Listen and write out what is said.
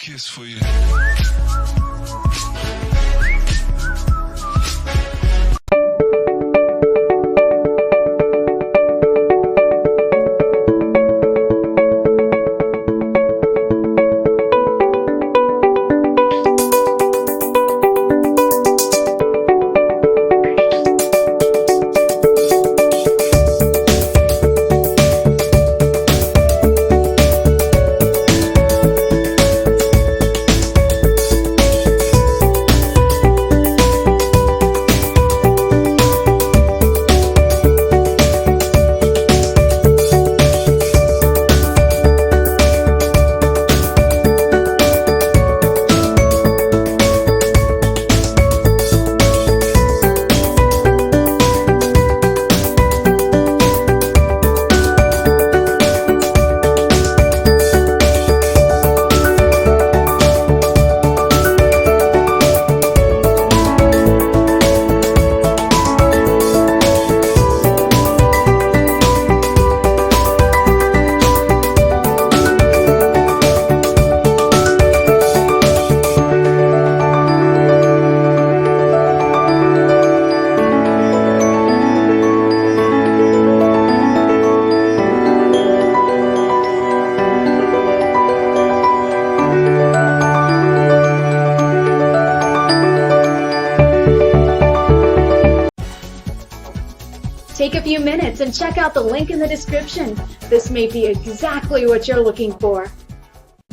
kiss for you. Take a few minutes and check out the link in the description. This may be exactly what you're looking for.